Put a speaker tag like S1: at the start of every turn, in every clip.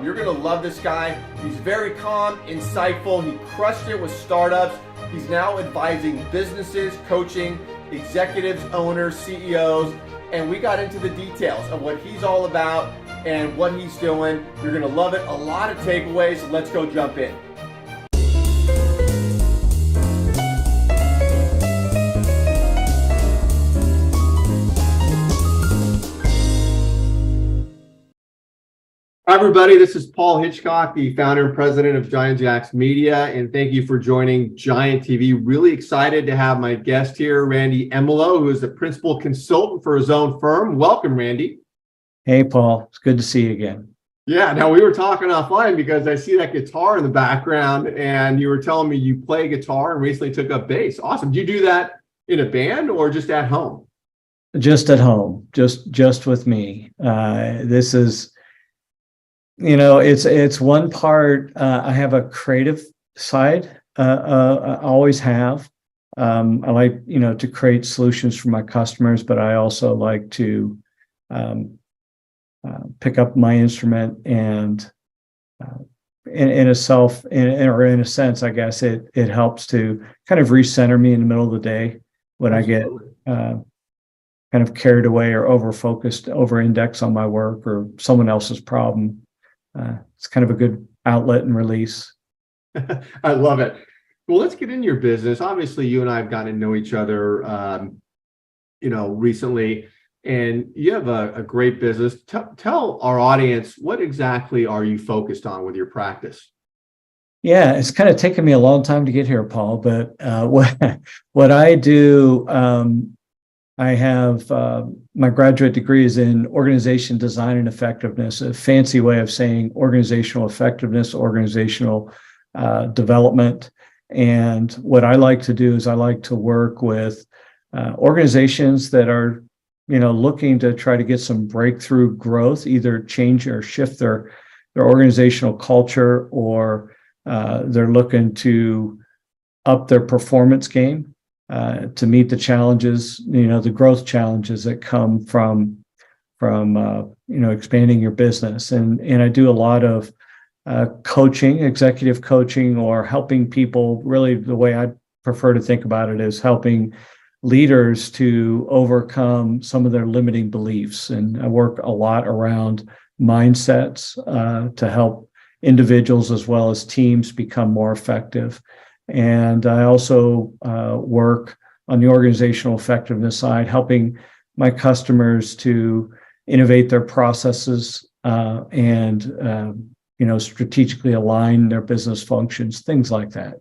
S1: You're going to love this guy. He's very calm, insightful. He crushed it with startups. He's now advising businesses, coaching executives, owners, CEOs, and we got into the details of what he's all about and what he's doing. You're going to love it. A lot of takeaways. So let's go jump in. Hi, everybody. This is Paul Hitchcock, the founder and president of Giant Jacks Media, and thank you for joining Giant TV. Really excited to have my guest here, Randy Emelo, who is the principal consultant for his own firm. Welcome, Randy.
S2: Hey, Paul. It's good to see you again.
S1: Yeah. Now, we were talking offline because I see that guitar in the background, and you were telling me you play guitar and recently took up bass. Awesome. Do you do that in a band or just at home?
S2: Just at home, just with me. This is, it's one part. I have a creative side. I always have. I like, to create solutions for my customers, but I also like to pick up my instrument and, in a sense, I guess it helps to kind of recenter me in the middle of the day when Absolutely. I get kind of carried away or over-focused, over-indexed on my work or someone else's problem. It's kind of a good outlet and release.
S1: I love it. Well, let's get into your business. Obviously, you and I have gotten to know each other, recently, and you have a great business. Tell our audience, what exactly are you focused on with your practice?
S2: Yeah, it's kind of taken me a long time to get here, Paul, but what I do, I have my graduate degree is in organization design and effectiveness, a fancy way of saying organizational effectiveness, organizational development. And what I like to do is I like to work with organizations that are, looking to try to get some breakthrough growth, either change or shift their organizational culture, or they're looking to up their performance game. To meet the challenges, the growth challenges that come from expanding your business. And I do a lot of coaching, executive coaching, or helping people. Really, the way I prefer to think about it is helping leaders to overcome some of their limiting beliefs. And I work a lot around mindsets to help individuals as well as teams become more effective. And I also work on the organizational effectiveness side, helping my customers to innovate their processes and strategically align their business functions, things like that.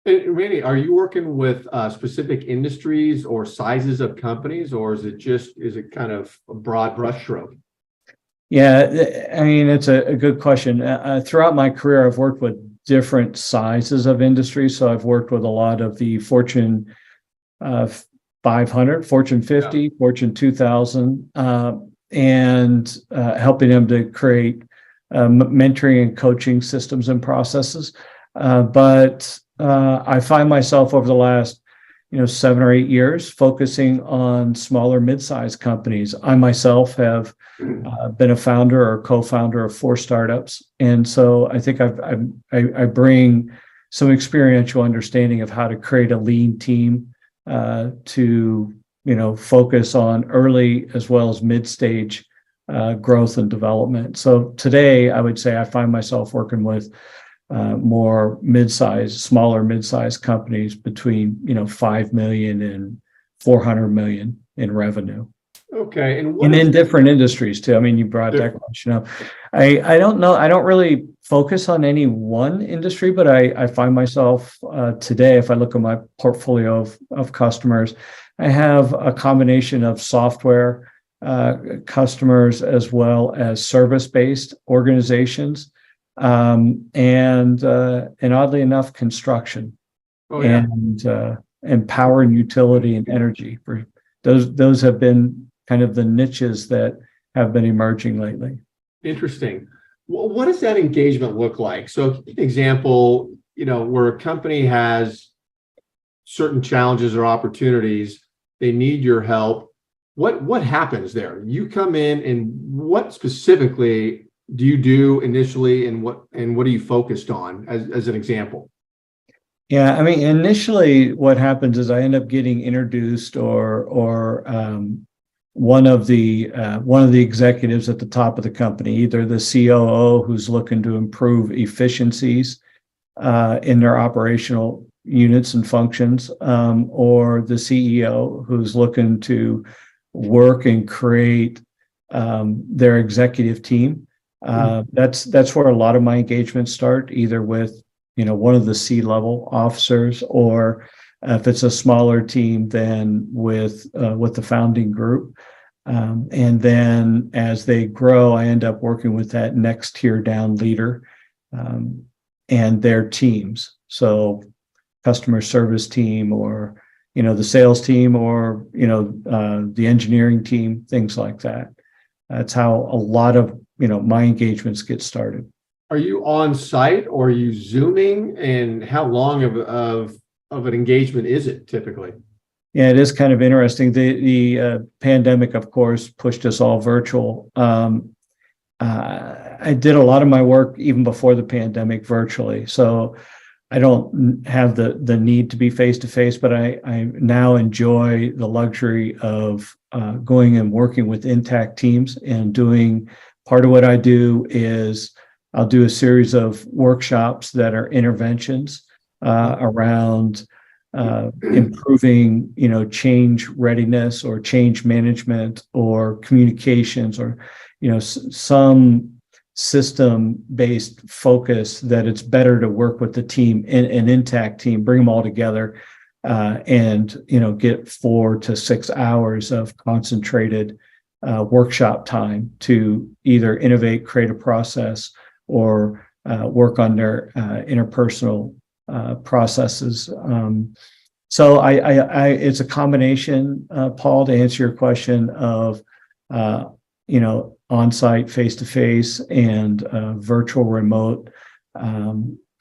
S1: And Randy, are you working with specific industries or sizes of companies, or is it kind of a broad brushstroke?
S2: Yeah, I mean, it's a good question. Throughout my career, I've worked with different sizes of industries. So I've worked with a lot of the Fortune 500, Fortune 50, Fortune 2000, and helping them to create mentoring and coaching systems and processes. But I find myself over the last 7 or 8 years focusing on smaller mid-sized companies. I myself have been a founder or co-founder of 4 startups, and so I think I bring some experiential understanding of how to create a lean team to focus on early as well as mid-stage growth and development. So today, I would say I find myself working with more smaller mid-sized companies between 5 million and 400 million in revenue.
S1: Okay,
S2: and in different industries too. I mean, you brought that question up. I don't know. I don't really focus on any one industry, but I find myself today, if I look at my portfolio of customers, I have a combination of software customers as well as service-based organizations. And oddly enough, construction and power and utility and energy. For those have been kind of the niches that have been emerging lately.
S1: Interesting. Well, what does that engagement look like? So, example, where a company has certain challenges or opportunities, they need your help. What happens there? You come in, and what specifically do you do initially, and what are you focused on as an example?
S2: Yeah, I mean, initially, what happens is I end up getting introduced, or one of the executives at the top of the company, either the COO who's looking to improve efficiencies in their operational units and functions, or the CEO who's looking to work and create their executive team. That's where a lot of my engagements start, either with one of the C-level officers, or if it's a smaller team, then with the founding group. And then as they grow, I end up working with that next tier down leader and their teams. So customer service team, or the sales team, or the engineering team, things like that. That's how a lot of my engagements get started.
S1: Are you on site, or are you Zooming, and how long of an engagement is it typically?
S2: Yeah, it is kind of interesting. The pandemic, of course, pushed us all virtual. I did a lot of my work even before the pandemic virtually, so I don't have the need to be face to face. But I now enjoy the luxury of going and working with intact teams, and doing part of what I do is I'll do a series of workshops that are interventions around improving, change readiness, or change management, or communications, or, some system-based focus that it's better to work with the team, an intact team, bring them all together, and, get 4 to 6 hours of concentrated workshop time to either innovate, create a process, or work on their interpersonal processes. So I it's a combination, Paul, to answer your question, of on-site, face-to-face, and virtual remote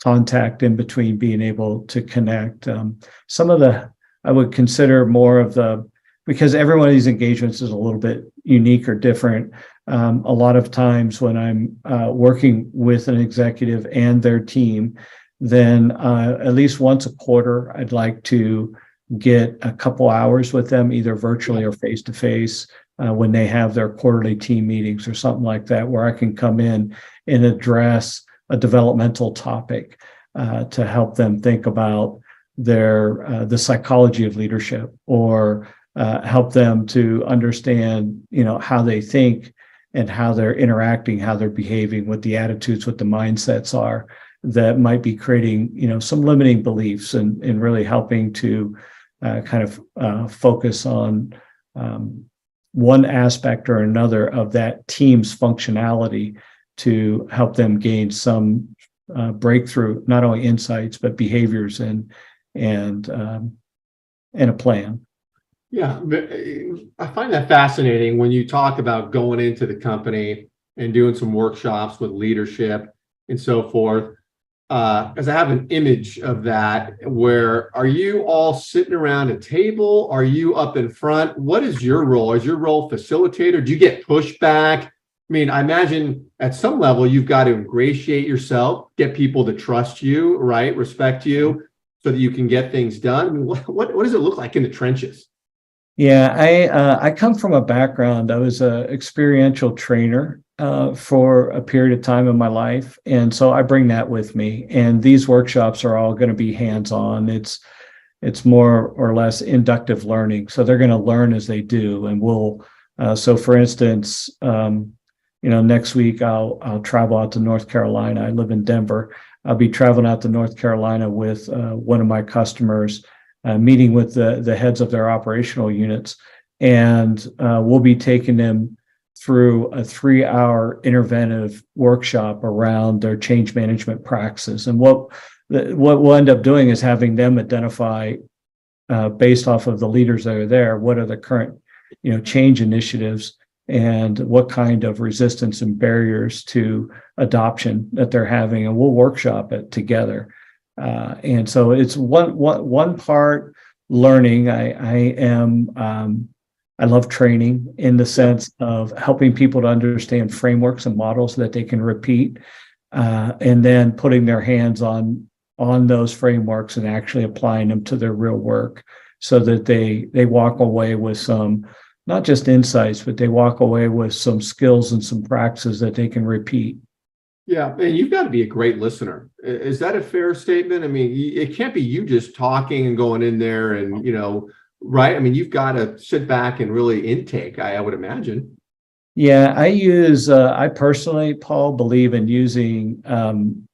S2: contact in between, being able to connect. Some of I would consider more of because every one of these engagements is a little bit unique or different. A lot of times when I'm working with an executive and their team, then at least once a quarter, I'd like to get a couple hours with them, either virtually or face to face, when they have their quarterly team meetings or something like that, where I can come in and address a developmental topic to help them think about the psychology of leadership, or help them to understand, how they think and how they're interacting, how they're behaving, what the attitudes, what the mindsets are that might be creating, some limiting beliefs, and really helping to kind of focus on one aspect or another of that team's functionality to help them gain some breakthrough, not only insights, but behaviors and a plan.
S1: Yeah, I find that fascinating when you talk about going into the company and doing some workshops with leadership and so forth. As I have an image of that, where are you all sitting around a table? Are you up in front? What is your role? Is your role facilitator? Do you get pushback? I mean, I imagine at some level you've got to ingratiate yourself, get people to trust you, right? Respect you, so that you can get things done. I mean, what does it look like in the trenches?
S2: Yeah, I come from a background. I was an experiential trainer for a period of time in my life, and so I bring that with me. And these workshops are all going to be hands-on. It's more or less inductive learning, so they're going to learn as they do. And we'll so, for instance, next week I'll travel out to North Carolina. I live in Denver. I'll be traveling out to North Carolina with one of my customers, meeting with the heads of their operational units, and we'll be taking them through a 3-hour interventive workshop around their change management practices. And what we'll end up doing is having them identify, based off of the leaders that are there, what are the current change initiatives, and what kind of resistance and barriers to adoption that they're having, and we'll workshop it together. And so it's one part learning. I am I love training in the sense of helping people to understand frameworks and models that they can repeat, and then putting their hands on those frameworks and actually applying them to their real work, so that they walk away with some, not just insights, but they walk away with some skills and some practices that they can repeat.
S3: Yeah, and you've got to be a great listener. Is that a fair statement? I mean, it can't be you just talking and going in there and, right? I mean, you've got to sit back and really intake, I would imagine.
S2: Yeah, I personally, Paul, believe in using, an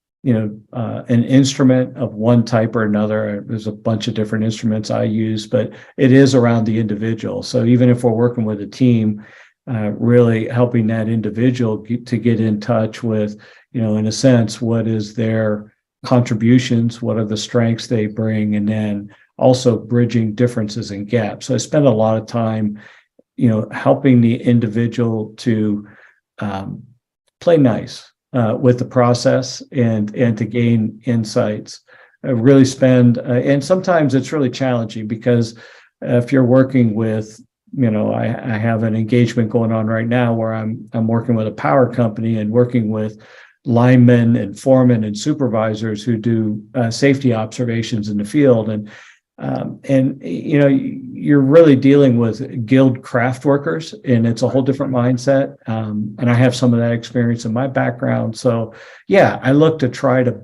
S2: instrument of one type or another. There's a bunch of different instruments I use, but it is around the individual. So even if we're working with a team, really helping that individual to get in touch with, in a sense, what is their contributions, what are the strengths they bring, and then also bridging differences and gaps. So I spend a lot of time, helping the individual to play nice with the process and to gain insights. I really spend, and sometimes it's really challenging because if you're working with, I have an engagement going on right now where I'm working with a power company and working with linemen and foremen and supervisors who do safety observations in the field, and you're really dealing with guild craft workers, and it's a whole different mindset. And I have some of that experience in my background. So yeah, I look to try to,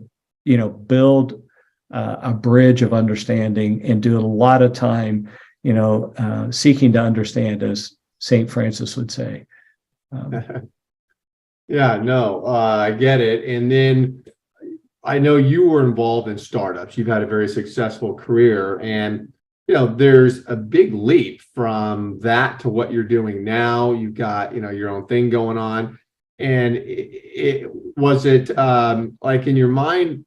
S2: build a bridge of understanding and do a lot of time, seeking to understand, as St. Francis would say.
S3: Yeah, no, I get it. And then I know you were involved in startups. You've had a very successful career, and there's a big leap from that to what you're doing now. You've got your own thing going on, and was it like in your mind?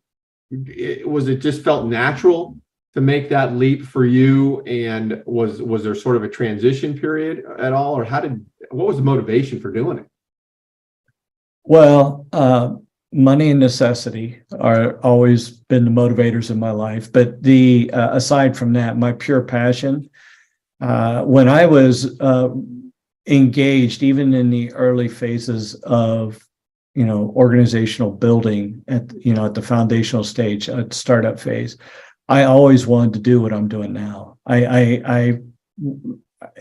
S3: Was it just felt natural to make that leap for you? And was there sort of a transition period at all, or what was the motivation for doing it?
S2: Well, money and necessity are always been the motivators in my life. But aside from that, my pure passion, when I was engaged, even in the early phases of, organizational building at the foundational stage, at startup phase, I always wanted to do what I'm doing now.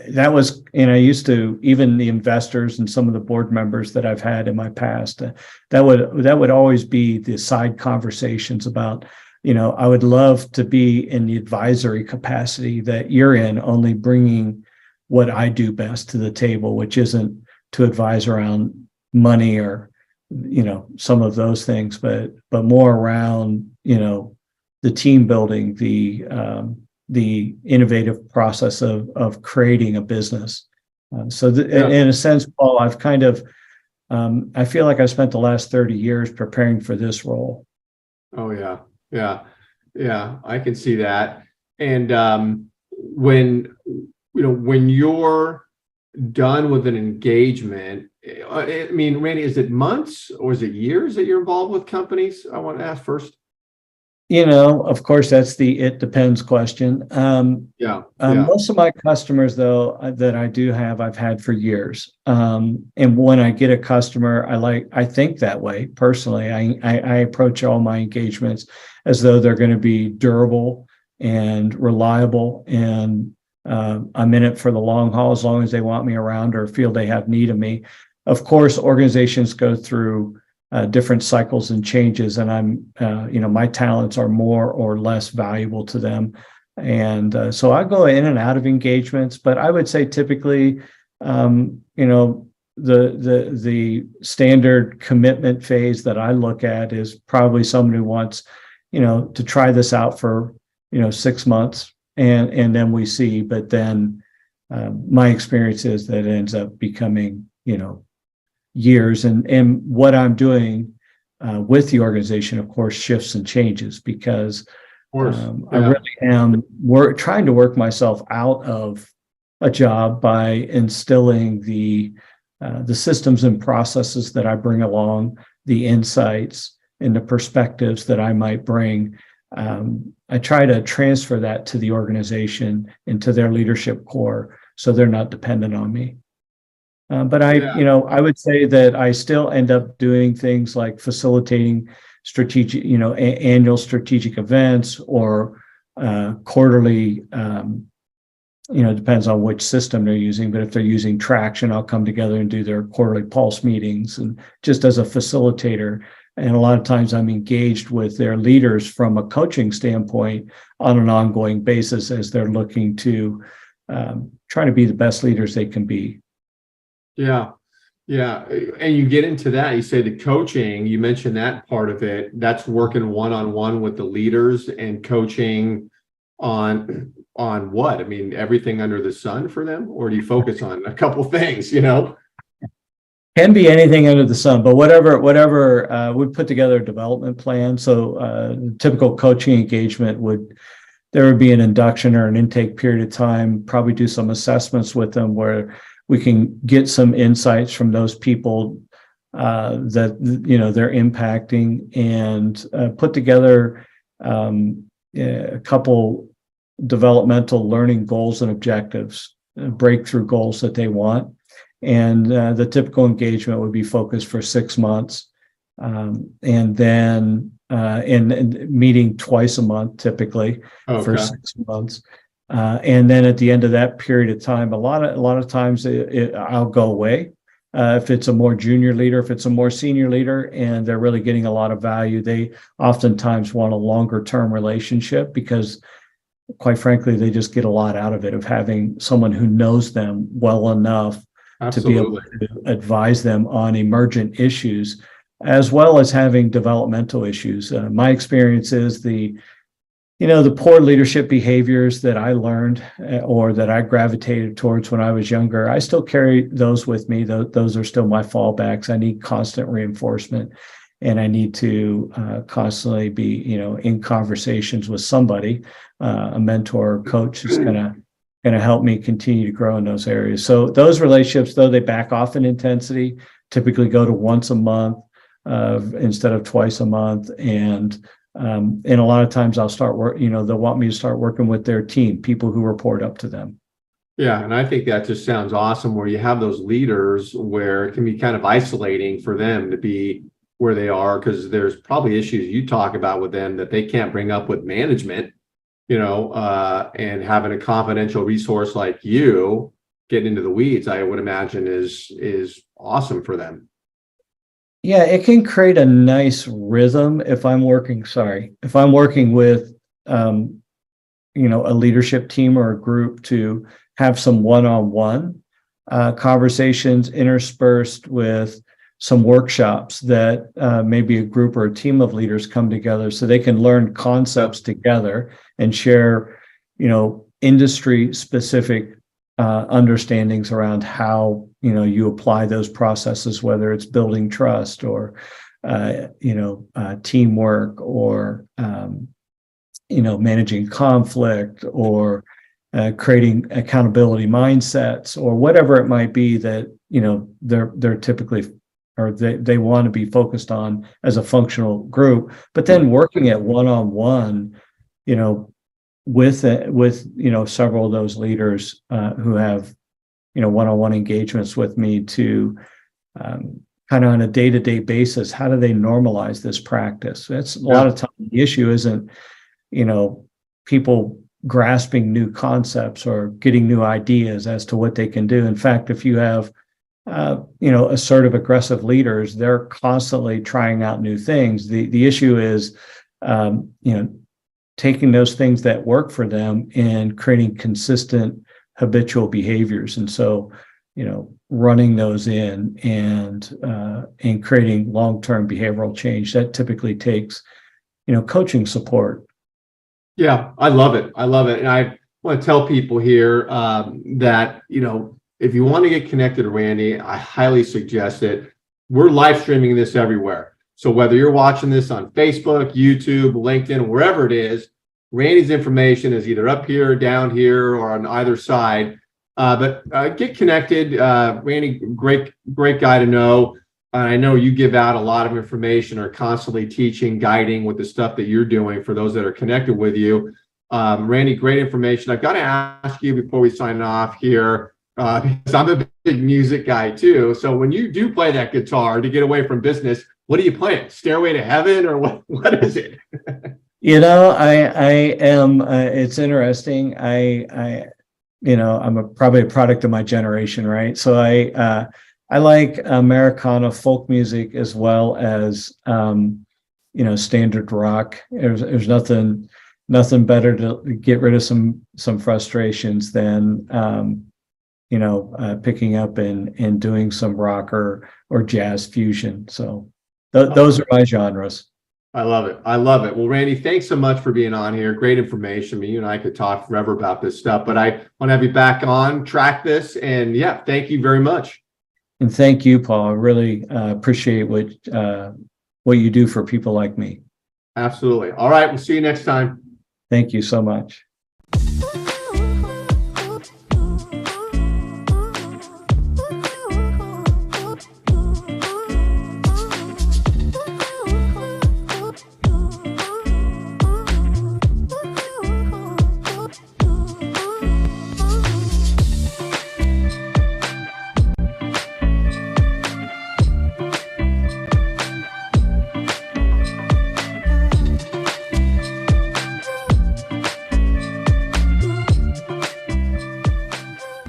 S2: That was, and I used to, even the investors and some of the board members that I've had in my past, that would always be the side conversations about, I would love to be in the advisory capacity that you're in, only bringing what I do best to the table, which isn't to advise around money or, some of those things, but more around, the team building, the innovative process of creating a business. In a sense, Paul, I've kind of, I feel like I spent the last 30 years preparing for this role.
S3: Oh yeah, I can see that. And when you're done with an engagement, I mean, Randy, is it months or is it years that you're involved with companies? I want to ask first.
S2: Of course, that's the it depends question. Most of my customers, though, that I do have, I've had for years. And when I get a customer, I think that way personally. I approach all my engagements as though they're going to be durable and reliable, and I'm in it for the long haul as long as they want me around or feel they have need of me. Of course, organizations go through different cycles and changes, and my talents are more or less valuable to them. And so I go in and out of engagements, but I would say typically, the standard commitment phase that I look at is probably someone who wants, to try this out for, 6 months, and then we see. But then my experience is that it ends up becoming, years, and what I'm doing with the organization, of course, shifts and changes because I really am trying to work myself out of a job by instilling the systems and processes that I bring along, the insights and the perspectives that I might bring. I try to transfer that to the organization and to their leadership core so they're not dependent on me. But
S3: Yeah.
S2: I would say that I still end up doing things like facilitating strategic, annual strategic events or quarterly. Depends on which system they're using, but if they're using Traction, I'll come together and do their quarterly pulse meetings, and just as a facilitator. And a lot of times I'm engaged with their leaders from a coaching standpoint on an ongoing basis as they're looking to try to be the best leaders they can be.
S3: Yeah. Yeah. And you get into that, you say the coaching, you mentioned that part of it, that's working one-on-one with the leaders and coaching on what? I mean, everything under the sun for them, or do you focus on a couple things,
S2: Can be anything under the sun, but whatever we put together a development plan. So typical coaching engagement there would be an induction or an intake period of time, probably do some assessments with them where we can get some insights from those people that they're impacting, and put together a couple developmental learning goals and objectives, breakthrough goals that they want. And the typical engagement would be focused for 6 months, and then in meeting twice a month, typically for 6 months. And then at the end of that period of time, a lot of times I'll go away. If it's a more junior leader, if it's a more senior leader, and they're really getting a lot of value, they oftentimes want a longer term relationship, because quite frankly, they just get a lot out of it, of having someone who knows them well enough to be able to advise them on emergent issues, as well as having developmental issues. My experience is the poor leadership behaviors that I learned or that I gravitated towards when I was younger, I still carry those with me. Those are still my fallbacks. I need constant reinforcement, and I need to constantly be, in conversations with somebody, a mentor or coach who's going to help me continue to grow in those areas. So those relationships, though they back off in intensity, typically go to once a month instead of twice a month. And a lot of times I'll start work, they'll want me to start working with their team, people who report up to them.
S3: Yeah. And I think that just sounds awesome, where you have those leaders where it can be kind of isolating for them to be where they are, because there's probably issues you talk about with them that they can't bring up with management, and having a confidential resource like you getting into the weeds, I would imagine is awesome for them.
S2: Yeah, it can create a nice rhythm if I'm working with a leadership team or a group, to have some one-on-one conversations interspersed with some workshops that maybe a group or a team of leaders come together so they can learn concepts together and share, industry specific understandings around how, you apply those processes, whether it's building trust or, teamwork or, managing conflict or creating accountability mindsets or whatever it might be that, they're typically, or they want to be focused on as a functional group, but then working at one-on-one, with several of those leaders who have, one-on-one engagements with me to kind of on a day-to-day basis, how do they normalize this practice? That's a lot of time. The issue isn't, people grasping new concepts or getting new ideas as to what they can do. In fact, if you have assertive, aggressive leaders, they're constantly trying out new things. The issue is, taking those things that work for them and creating consistent habitual behaviors. And so, running those in and creating long-term behavioral change, that typically takes, coaching support.
S3: Yeah, I love it. And I want to tell people here that, if you want to get connected to Randy, I highly suggest it. We're live streaming this everywhere. So whether you're watching this on Facebook, YouTube, LinkedIn, wherever it is, Randy's information is either up here, down here, or on either side. But get connected. Randy, great guy to know. I know you give out a lot of information, or constantly teaching, guiding with the stuff that you're doing for those that are connected with you. Randy, great information. I've got to ask you before we sign off here, because I'm a big music guy too. So when you do play that guitar to get away from business, what are you playing? Stairway to Heaven, or what is it?
S2: I am, it's interesting. I'm probably a product of my generation, right? So I like Americana folk music as well as, standard rock. There's nothing better to get rid of some frustrations than, picking up and doing some rock or jazz fusion. So those are my genres.
S3: I love it. I love it. Well, Randy, thanks so much for being on here. Great information. I mean, you and I could talk forever about this stuff, but I want to have you back on, track this, and yeah, thank you very much.
S2: And thank you, Paul. I really appreciate what you do for people like me.
S3: Absolutely. All right. We'll see you next time.
S2: Thank you so much.